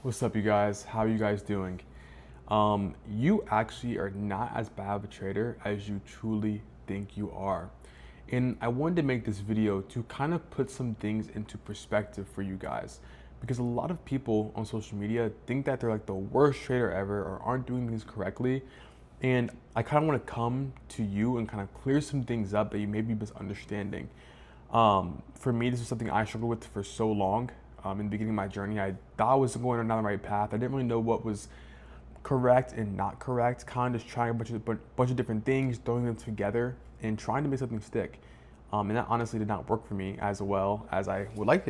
What's up, you guys? How are you guys doing? You actually are not as bad of a trader as you truly think you are. And I wanted to make this video to kind of put some things into perspective for you guys. Because a lot of people on social media think that they're like the worst trader ever or aren't doing things correctly. And I kind of want to come to you and kind of clear some things up that you may be misunderstanding. For me, this is something I struggled with for so long. In the beginning of my journey, I thought I was going down the right path. I didn't really know what was correct and not correct. Kind of just trying a bunch of different things, throwing them together, and trying to make something stick. And that honestly did not work for me as well as I would liked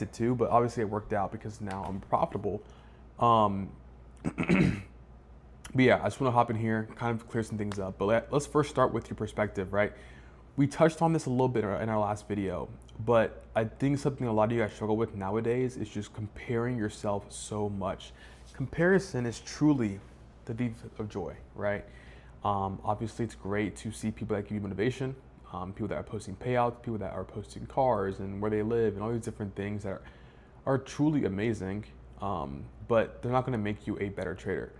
it to. But obviously, it worked out because now I'm profitable. Um, but yeah, I just want to hop in here, kind of clear some things up. But let's first start with your perspective, right? We touched on this a little bit in our last video, but I think something a lot of you guys struggle with nowadays is just comparing yourself so much. Comparison is truly the thief of joy, right? Obviously, it's great to see people that give you motivation, people that are posting payouts, people that are posting cars and where they live, and all these different things that are truly amazing, but they're not going to make you a better trader.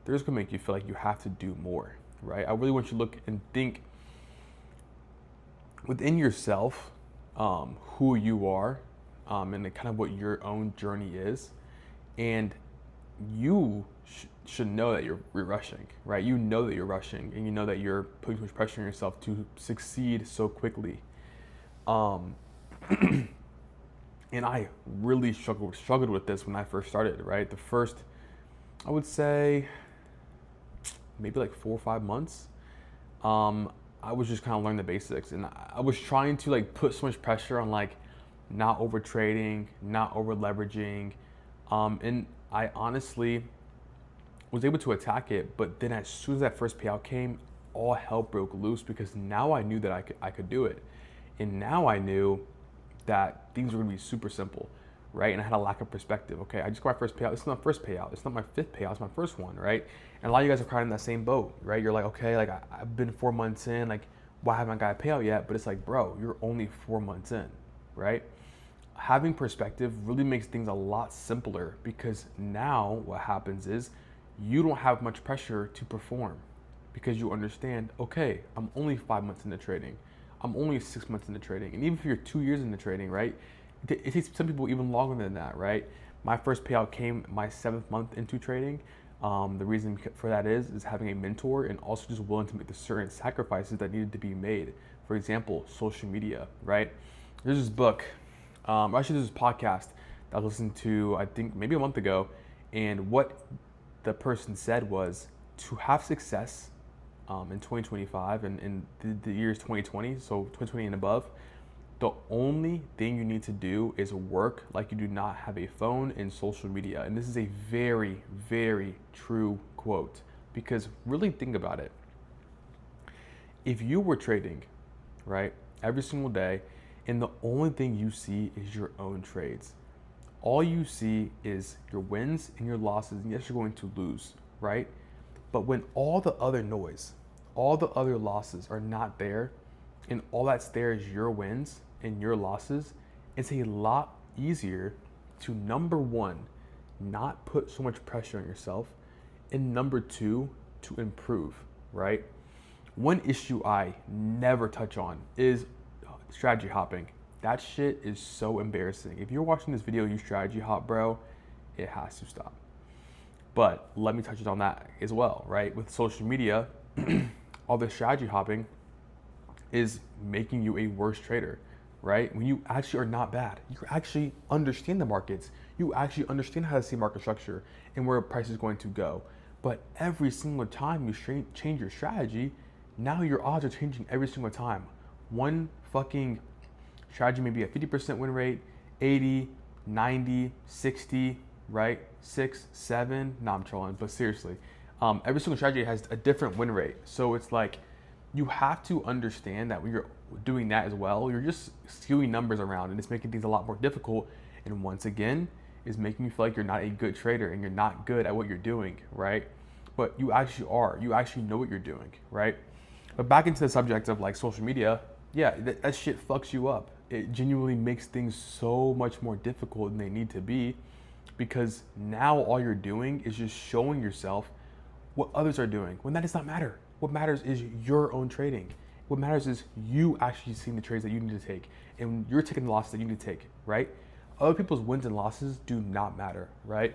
They're just going to make you feel like you have to do more, right? I really want you to look and think within yourself, who you are, and kind of what your own journey is, and you should know that you're rushing, right? You know that you're rushing, and you know that you're putting too much pressure on yourself to succeed so quickly. Um, and I really struggled with this when I first started, right? The first, I would say, maybe like 4 or 5 months. I was just kind of learning the basics, and I was trying to like put so much pressure on like not over trading, not over leveraging, and I honestly was able to attack it. But then as soon as that first payout came, all hell broke loose because now I knew that I could do it, and now I knew that things were gonna be super simple, right? And I had a lack of perspective. Okay, I just got my first payout. It's not my first payout. It's not my fifth payout. It's my first one, right? And a lot of you guys are kind of in that same boat, right? You're like, okay, like I've been 4 months in, like why haven't I got a payout yet? But it's like, bro, you're only 4 months in, right? Having perspective really makes things a lot simpler because now what happens is you don't have much pressure to perform because you understand, okay, I'm only 5 months into trading. I'm only 6 months into trading. And even if you're 2 years into trading, right? It takes some people even longer than that, right? My first payout came my 7th month into trading. The reason for that is having a mentor and also just willing to make the certain sacrifices that needed to be made. For example, social media, right? There's this book, actually there's this podcast that I listened to, I think maybe a month ago, and what the person said was to have success in 2025 and in the years 2020, so 2020 and above, the only thing you need to do is work like you do not have a phone and social media. And this is a very, very true quote because really think about it. If you were trading, right, every single day, and the only thing you see is your own trades, all you see is your wins and your losses, and yes, you're going to lose, right? But when all the other noise, all the other losses are not there, and all that's there is your wins and your losses, it's a lot easier to, number one, not put so much pressure on yourself, and number two, to improve, right? One issue I never touch on is strategy hopping. That shit is so embarrassing. If you're watching this video, you strategy hop, bro, it has to stop. But let me touch on that as well, right? With social media, all the strategy hopping is making you a worse trader, right? When you actually are not bad, you actually understand the markets, you actually understand how to see market structure and where a price is going to go. But every single time you change your strategy, now your odds are changing every single time. One fucking strategy may be a 50% win rate, 80, 90, 60, right? 6, 7, no, I'm trolling, but seriously, every single strategy has a different win rate. So it's like, you have to understand that when you're doing that as well, you're just skewing numbers around and it's making things a lot more difficult. And once again, is making you feel like you're not a good trader and you're not good at what you're doing, right? But you actually are. You actually know what you're doing, right? But back into the subject of like social media, yeah, that shit fucks you up. It genuinely makes things so much more difficult than they need to be because now all you're doing is just showing yourself what others are doing when that does not matter. What matters is your own trading. What matters is you actually seeing the trades that you need to take and you're taking the losses that you need to take, right? Other people's wins and losses do not matter, right?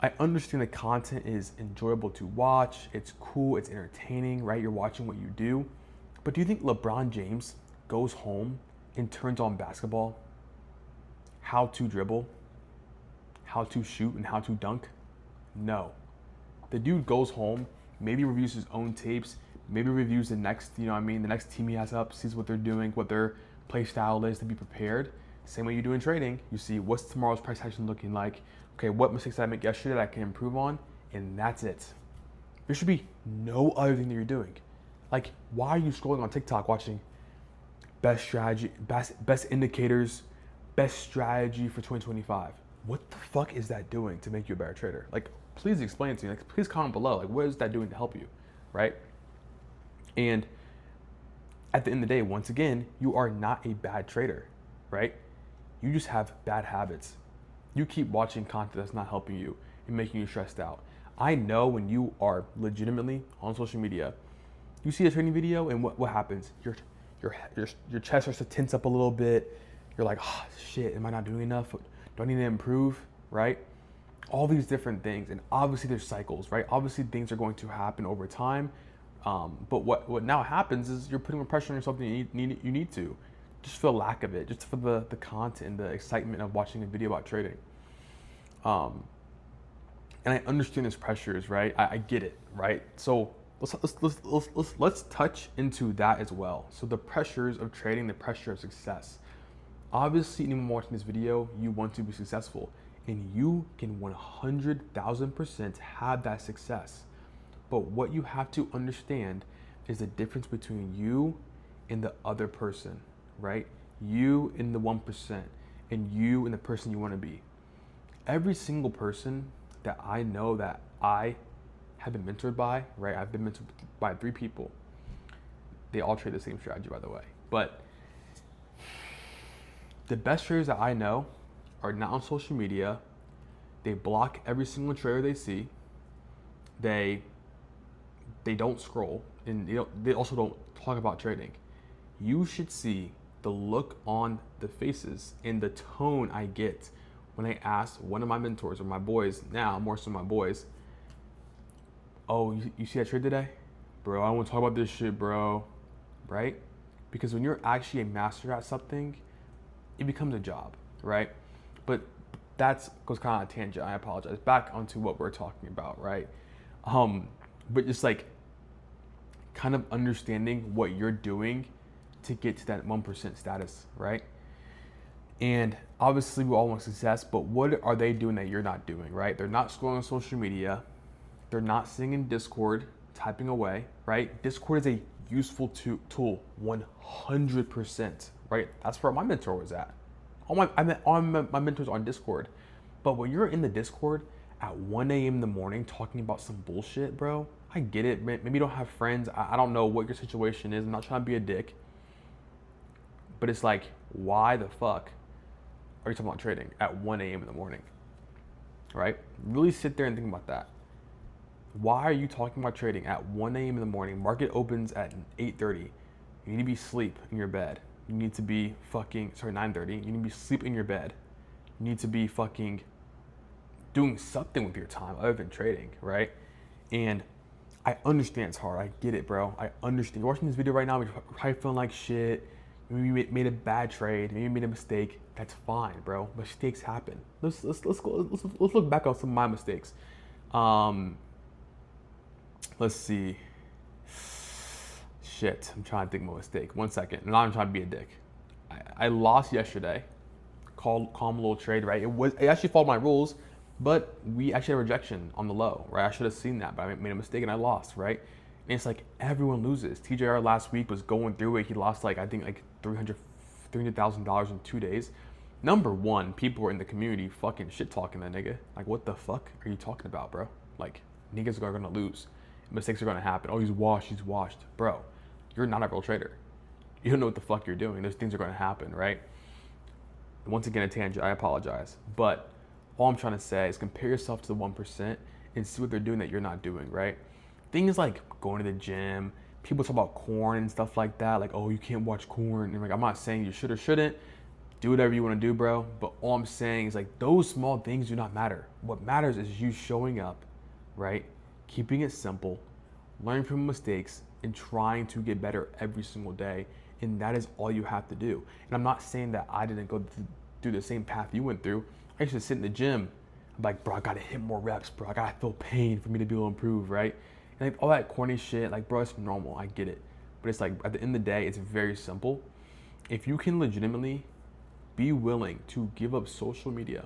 I understand the content is enjoyable to watch, it's cool, it's entertaining, right? You're watching what you do. But do you think LeBron James goes home and turns on basketball, how to dribble, how to shoot, and how to dunk? No. The dude goes home, maybe reviews his own tapes, maybe reviews the next, the next team he has up, sees what they're doing, what their play style is to be prepared. Same way you do in trading. You see what's tomorrow's price action looking like. Okay, what mistakes did I make yesterday that I can improve on? And that's it. There should be no other thing that you're doing. Like, why are you scrolling on TikTok watching best strategy, best indicators, best strategy for 2025? What the fuck is that doing to make you a better trader? Like, please explain it to me. Like, please comment below. Like, what is that doing to help you, right? And at the end of the day, once again, you are not a bad trader, right? You just have bad habits. You keep watching content that's not helping you and making you stressed out. I know when you are legitimately on social media, you see a trading video and what happens? Your chest starts to tense up a little bit. You're like, oh shit, am I not doing enough? Do I need to improve, right? All these different things. And obviously there's cycles, right? Obviously things are going to happen over time. But what now happens is you're putting more pressure on yourself than you need to. Just for the lack of it, just for the content and the excitement of watching a video about trading. And I understand these pressures, right? I get it, right? So let's touch into that as well. So the pressures of trading, the pressure of success. Obviously, anyone watching this video, you want to be successful, and you can 100,000% have that success. But what you have to understand is the difference between you and the other person, right? You and the 1%, and you and the person you want to be. Every single person that I know that I have been mentored by, right? I've been mentored by 3 people. They all trade the same strategy, by the way. But the best traders that I know are not on social media. They block every single trader they see. They don't scroll, and they also don't talk about trading. You should see the look on the faces and the tone I get when I ask one of my mentors or my boys, now more so my boys, oh, you see that trade today? Bro, I don't want to talk about this shit, bro. Right? Because when you're actually a master at something, it becomes a job, right? But that goes kind of on a tangent. I apologize. Back onto what we're talking about, right? But just like kind of understanding what you're doing to get to that 1% status, right? And obviously we all want success, but what are they doing that you're not doing, right? They're not scrolling on social media. They're not sitting in Discord, typing away, right? Discord is a useful tool, 100%, right? That's where my mentor was at. All my mentors on Discord. But when you're in the Discord at 1 a.m. in the morning talking about some bullshit, bro, I get it. Maybe you don't have friends. I don't know what your situation is. I'm not trying to be a dick. But it's like, why the fuck are you talking about trading at 1 a.m. in the morning, right? Really sit there and think about that. Why are you talking about trading at 1 a.m. in the morning? Market opens at 8:30. You need to be asleep in your bed. You need to be 9:30. You need to be asleep in your bed. You need to be fucking doing something with your time other than trading, right? And I understand it's hard. I get it, bro. I understand. You're watching this video right now, you're probably feeling like shit. Maybe you made a bad trade. Maybe you made a mistake. That's fine, bro. Mistakes happen. Let's look back on some of my mistakes. Let's see. Shit, I'm trying to think of my mistake. 1 second. Now I'm trying to be a dick. I lost yesterday. Calm little trade, right? It actually followed my rules, but we actually had a rejection on the low, right? I should have seen that, but I made a mistake and I lost, right? And it's like everyone loses. TJR last week was going through it. He lost like $300,000 in 2 days. Number one, people were in the community fucking shit talking that nigga. Like, what the fuck are you talking about, bro? Like, niggas are gonna lose. Mistakes are gonna happen. Oh, he's washed. Bro, you're not a real trader. You don't know what the fuck you're doing. Those things are gonna happen, right? And once again, a tangent, I apologize. But All I'm trying to say is compare yourself to the 1% and see what they're doing that you're not doing, right? Things like going to the gym, people talk about corn and stuff like that, like, oh, you can't watch corn. And like, I'm not saying you should or shouldn't. Do whatever you want to do, bro. But all I'm saying is like those small things do not matter. What matters is you showing up, right? Keeping it simple, learning from mistakes, and trying to get better every single day. And that is all you have to do. And I'm not saying that I didn't go through the same path you went through. I used to sit in the gym. I'm like, bro, I gotta hit more reps, bro. I gotta feel pain for me to be able to improve, right? And like all that corny shit, like, bro, it's normal. I get it. But it's like at the end of the day, it's very simple. If you can legitimately be willing to give up social media,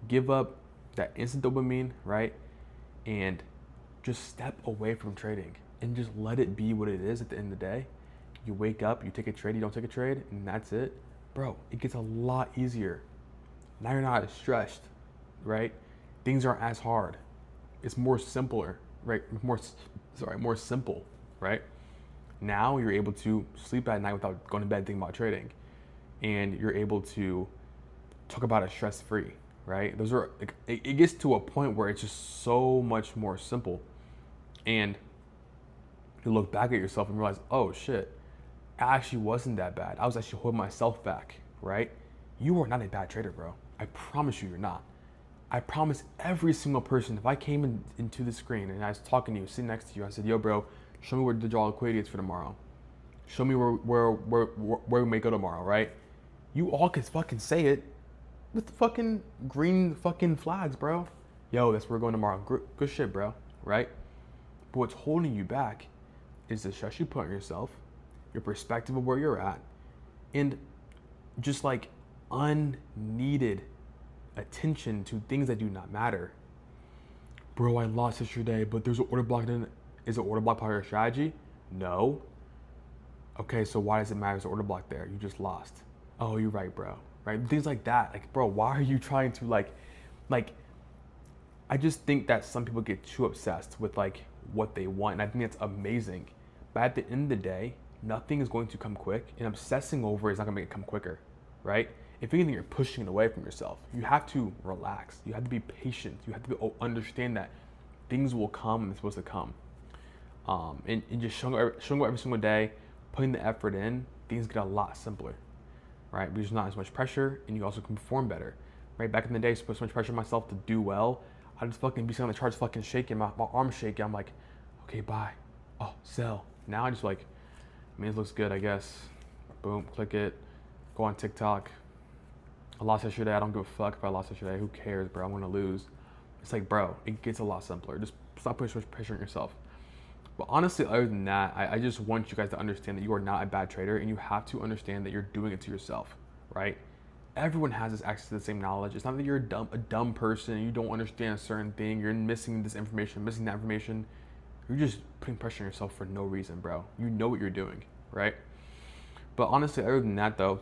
give up that instant dopamine, right? And just step away from trading and just let it be what it is at the end of the day. You wake up, you take a trade, you don't take a trade, and that's it. Bro, it gets a lot easier. Now you're not as stressed, right? Things aren't as hard. It's more simpler, right? More simple, right? Now you're able to sleep at night without going to bed thinking about trading. And you're able to talk about it stress-free, right? Those are, like, it gets to a point where it's just so much more simple. And you look back at yourself and realize, oh shit, it actually wasn't that bad. I was actually holding myself back, right? You are not a bad trader, bro. I promise you're not. I promise every single person, if I came into the screen and I was talking to you, sitting next to you, I said, yo, bro, show me where the draw liquidity is for tomorrow. Show me where we may go tomorrow, right? You all could fucking say it with the fucking green fucking flags, bro. Yo, that's where we're going tomorrow. Good shit, bro, right? But what's holding you back is the stress you put on yourself, your perspective of where you're at, and just like unneeded attention to things that do not matter. Bro, I lost yesterday, but there's an order block. Is an order block part of your strategy? No. Okay, so why does it matter? There's an order block there. You just lost. Oh, you're right, bro. Right? Things like that. Like, bro, why are you trying to like, I just think that some people get too obsessed with like what they want. And I think that's amazing. But at the end of the day, nothing is going to come quick, and obsessing over it is not gonna make it come quicker, right? If anything, you're pushing it away from yourself. You have to relax. You have to be patient. You have to understand that things will come and it's supposed to come. And just showing up every single day, putting the effort in, things get a lot simpler, right? Because there's not as much pressure, and you also can perform better, right? Back in the day, I put so much pressure on myself to do well. I just fucking be sitting on the charts fucking shaking, my arms shaking. I'm like, okay, buy. Oh, sell. Now I just like, I mean, it looks good, I guess. Boom, click it, go on TikTok. I lost yesterday, I don't give a fuck if I lost yesterday. Who cares, bro? I'm gonna lose. It's like, bro, it gets a lot simpler. Just stop putting so much pressure on yourself. But honestly, other than that, I just want you guys to understand that you are not a bad trader, and you have to understand that you're doing it to yourself, right? Everyone has this access to the same knowledge. It's not that you're a dumb person and you don't understand a certain thing. You're missing this information, missing that information. You're just putting pressure on yourself for no reason, bro. You know what you're doing, right? But honestly, other than that, though,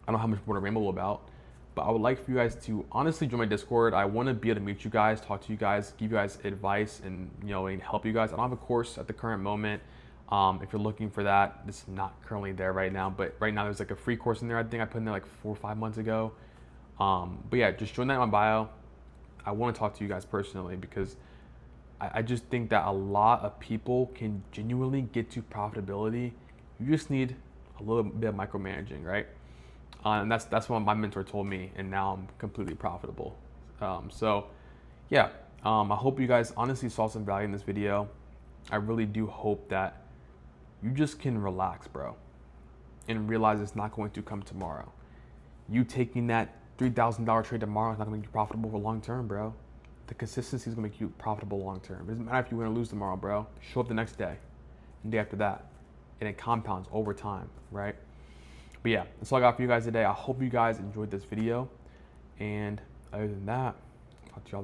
I don't know how much more to ramble about, but I would like for you guys to honestly join my Discord. I want to be able to meet you guys, talk to you guys, give you guys advice, and and help you guys. I don't have a course at the current moment. If you're looking for that, it's not currently there right now. But right now, there's like a free course in there. I think I put in there like 4 or 5 months ago. But yeah, just join that in my bio. I want to talk to you guys personally because I just think that a lot of people can genuinely get to profitability. You just need a little bit of micromanaging, right? And that's what my mentor told me, and now I'm completely profitable. So yeah, I hope you guys honestly saw some value in this video. I really do hope that you just can relax, bro, and realize it's not going to come tomorrow. You taking that $3,000 trade tomorrow is not going to make you profitable for long term, bro. The consistency is going to make you profitable long term. It doesn't matter if you win or lose tomorrow, bro. Show up the next day and day after that, and it compounds over time, right? But yeah, that's all I got for you guys today. I hope you guys enjoyed this video, and other than that, talk to y'all.